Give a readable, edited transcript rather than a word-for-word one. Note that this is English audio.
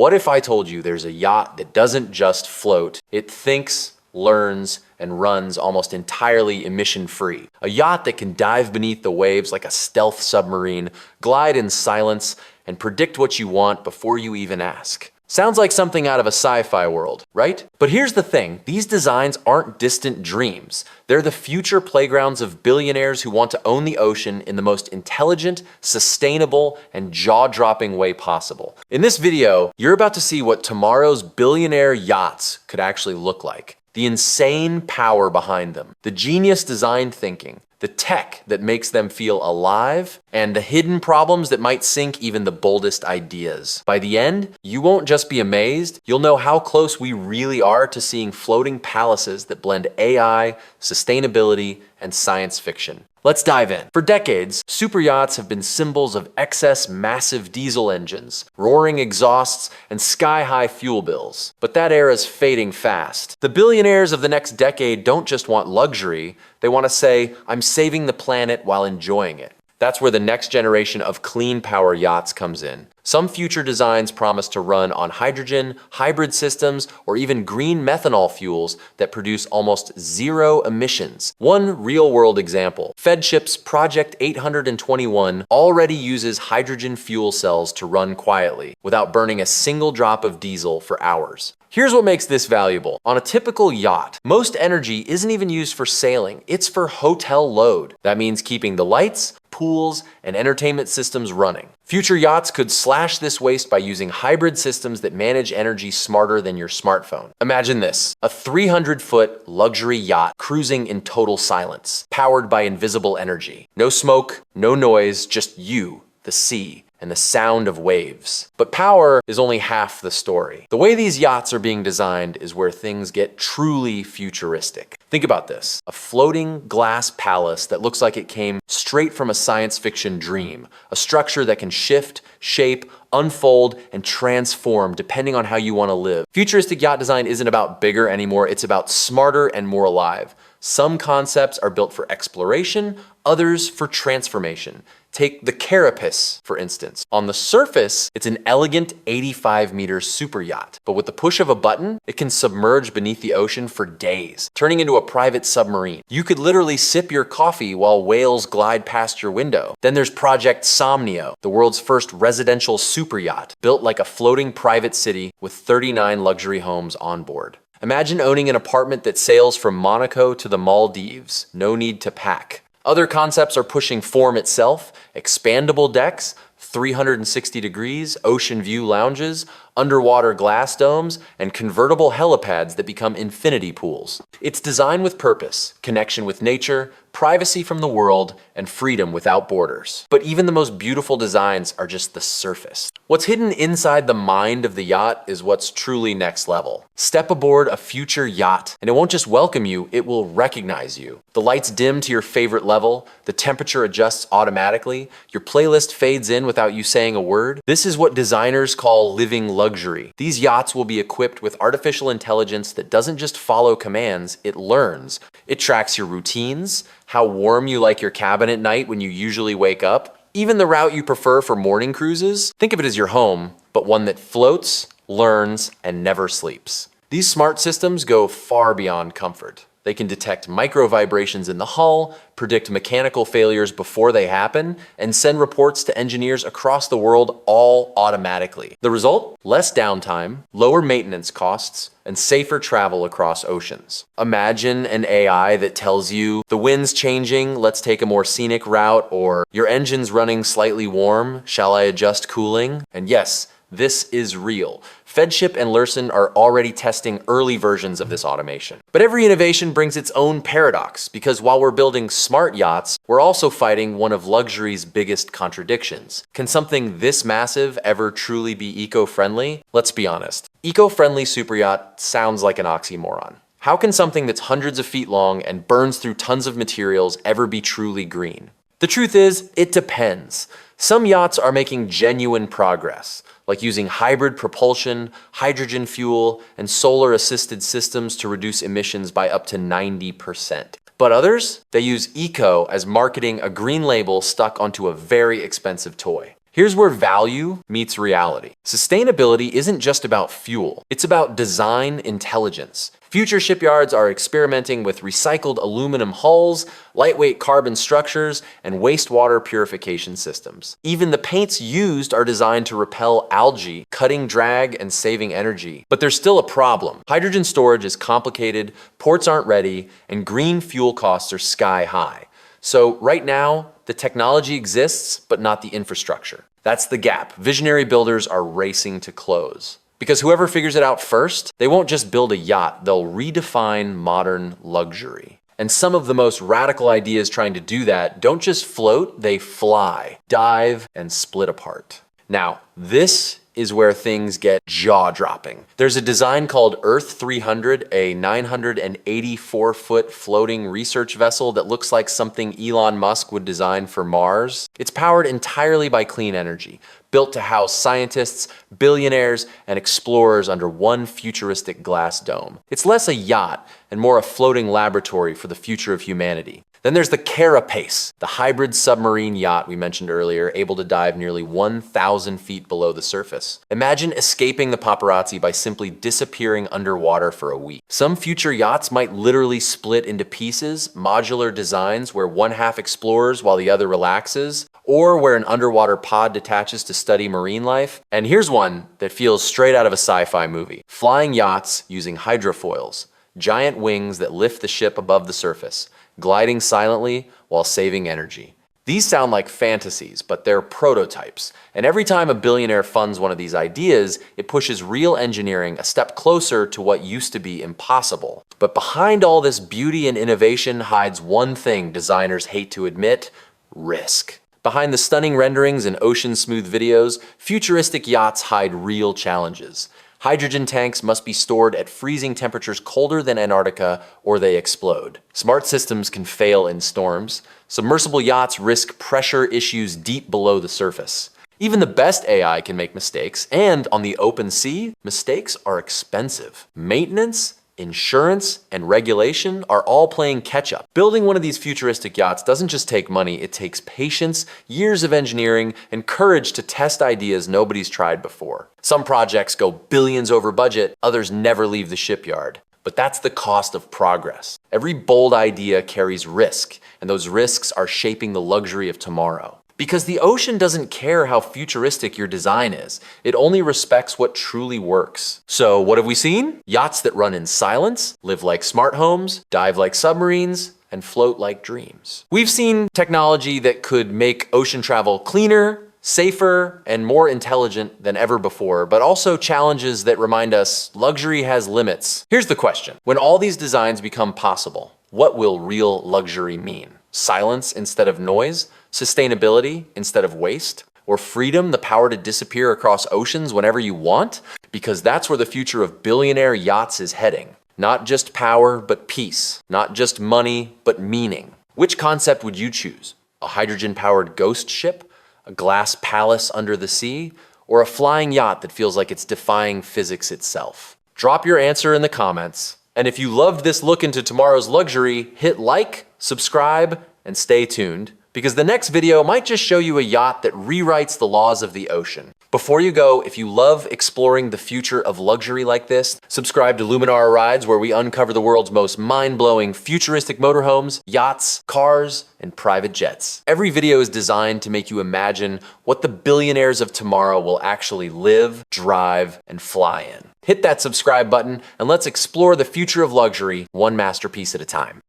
What if I told you there's a yacht that doesn't just float, it thinks, learns, and runs almost entirely emission-free? A yacht that can dive beneath the waves like a stealth submarine, glide in silence, and predict what you want before you even ask. Sounds like something out of a sci-fi world, right? But here's the thing, these designs aren't distant dreams. They're the future playgrounds of billionaires who want to own the ocean in the most intelligent, sustainable, and jaw-dropping way possible. In this video, you're about to see what tomorrow's billionaire yachts could actually look like. The insane power behind them, the genius design thinking, the tech that makes them feel alive, and the hidden problems that might sink even the boldest ideas. By the end, you won't just be amazed, you'll know how close we really are to seeing floating palaces that blend AI, sustainability, and science fiction. Let's dive in. For decades, superyachts have been symbols of excess massive diesel engines, roaring exhausts, and sky-high fuel bills. But that era's fading fast. The billionaires of the next decade don't just want luxury, they want to say, I'm saving the planet while enjoying it. That's where the next generation of clean power yachts comes in. Some future designs promise to run on hydrogen, hybrid systems, or even green methanol fuels that produce almost zero emissions. One real-world example, Feadship's Project 821 already uses hydrogen fuel cells to run quietly, without burning a single drop of diesel for hours. Here's what makes this valuable. On a typical yacht, most energy isn't even used for sailing, it's for hotel load. That means keeping the lights, pools, and entertainment systems running. Future yachts could slash this waste by using hybrid systems that manage energy smarter than your smartphone. Imagine this, a 300-foot luxury yacht cruising in total silence, powered by invisible energy. No smoke, no noise, just you, the sea, and the sound of waves. But power is only half the story. The way these yachts are being designed is where things get truly futuristic. Think about this, a floating glass palace that looks like it came straight from a science fiction dream, a structure that can shift, shape, unfold, and transform depending on how you want to live. Futuristic yacht design isn't about bigger anymore, it's about smarter and more alive. Some concepts are built for exploration, others for transformation. Take the Carapace, for instance. On the surface, it's an elegant 85-meter super yacht, but with the push of a button, it can submerge beneath the ocean for days, turning into a private submarine. You could literally sip your coffee while whales glide past your window. Then there's Project Somnio, the world's first residential super yacht, built like a floating private city with 39 luxury homes on board. Imagine owning an apartment that sails from Monaco to the Maldives, no need to pack. Other concepts are pushing form itself, expandable decks, 360 degrees, ocean view lounges, underwater glass domes, and convertible helipads that become infinity pools. It's design with purpose, connection with nature, privacy from the world, and freedom without borders. But even the most beautiful designs are just the surface. What's hidden inside the mind of the yacht is what's truly next level. Step aboard a future yacht, and it won't just welcome you, it will recognize you. The lights dim to your favorite level, the temperature adjusts automatically, your playlist fades in without you saying a word. This is what designers call living luxury. These yachts will be equipped with artificial intelligence that doesn't just follow commands, it learns. It tracks your routines, how warm you like your cabin at night when you usually wake up, even the route you prefer for morning cruises. Think of it as your home, but one that floats, learns, and never sleeps. These smart systems go far beyond comfort. They can detect micro vibrations in the hull, predict mechanical failures before they happen, and send reports to engineers across the world all automatically. The result? Less downtime, lower maintenance costs, and safer travel across oceans. Imagine an AI that tells you, the wind's changing, let's take a more scenic route, or your engine's running slightly warm, shall I adjust cooling? And yes, this is real. Feadship and Lursen are already testing early versions of this automation. But every innovation brings its own paradox, because while we're building smart yachts, we're also fighting one of luxury's biggest contradictions. Can something this massive ever truly be eco-friendly? Let's be honest. Eco-friendly superyacht sounds like an oxymoron. How can something that's hundreds of feet long and burns through tons of materials ever be truly green? The truth is, it depends. Some yachts are making genuine progress, like using hybrid propulsion, hydrogen fuel, and solar-assisted systems to reduce emissions by up to 90%. But others, they use eco as marketing a green label stuck onto a very expensive toy. Here's where value meets reality. Sustainability isn't just about fuel, it's about design intelligence. Future shipyards are experimenting with recycled aluminum hulls, lightweight carbon structures, and wastewater purification systems. Even the paints used are designed to repel algae, cutting drag and saving energy. But there's still a problem. Hydrogen storage is complicated, ports aren't ready, and green fuel costs are sky high. So right now, the technology exists, but not the infrastructure. That's the gap visionary builders are racing to close. Because whoever figures it out first, they won't just build a yacht, they'll redefine modern luxury. And some of the most radical ideas trying to do that don't just float, they fly, dive, and split apart. Now, this is where things get jaw-dropping. There's a design called Earth 300, a 984-foot floating research vessel that looks like something Elon Musk would design for Mars. It's powered entirely by clean energy, built to house scientists, billionaires, and explorers under one futuristic glass dome. It's less a yacht and more a floating laboratory for the future of humanity. Then there's the Carapace, the hybrid submarine yacht we mentioned earlier, able to dive nearly 1,000 feet below the surface. Imagine escaping the paparazzi by simply disappearing underwater for a week. Some future yachts might literally split into pieces, modular designs where one half explores while the other relaxes, or where an underwater pod detaches to study marine life. And here's one that feels straight out of a sci-fi movie. Flying yachts using hydrofoils, giant wings that lift the ship above the surface, gliding silently while saving energy. These sound like fantasies, but they're prototypes. And every time a billionaire funds one of these ideas, it pushes real engineering a step closer to what used to be impossible. But behind all this beauty and innovation hides one thing designers hate to admit: risk. Behind the stunning renderings and ocean-smooth videos, futuristic yachts hide real challenges. Hydrogen tanks must be stored at freezing temperatures colder than Antarctica or they explode. Smart systems can fail in storms. Submersible yachts risk pressure issues deep below the surface. Even the best AI can make mistakes, and on the open sea, mistakes are expensive. Maintenance, insurance, and regulation are all playing catch-up. Building one of these futuristic yachts doesn't just take money, it takes patience, years of engineering, and courage to test ideas nobody's tried before. Some projects go billions over budget, others never leave the shipyard. But that's the cost of progress. Every bold idea carries risk, and those risks are shaping the luxury of tomorrow. Because the ocean doesn't care how futuristic your design is. It only respects what truly works. So what have we seen? Yachts that run in silence, live like smart homes, dive like submarines, and float like dreams. We've seen technology that could make ocean travel cleaner, safer, and more intelligent than ever before, but also challenges that remind us luxury has limits. Here's the question. When all these designs become possible, what will real luxury mean? Silence instead of noise? Sustainability instead of waste? Or freedom, the power to disappear across oceans whenever you want? Because that's where the future of billionaire yachts is heading. Not just power, but peace. Not just money, but meaning. Which concept would you choose? A hydrogen-powered ghost ship? A glass palace under the sea? Or a flying yacht that feels like it's defying physics itself? Drop your answer in the comments. And if you loved this look into tomorrow's luxury, hit like, subscribe, and stay tuned, because the next video might just show you a yacht that rewrites the laws of the ocean. Before you go, if you love exploring the future of luxury like this, subscribe to Luminara Rides, where we uncover the world's most mind-blowing futuristic motorhomes, yachts, cars, and private jets. Every video is designed to make you imagine what the billionaires of tomorrow will actually live, drive, and fly in. Hit that subscribe button, and let's explore the future of luxury one masterpiece at a time.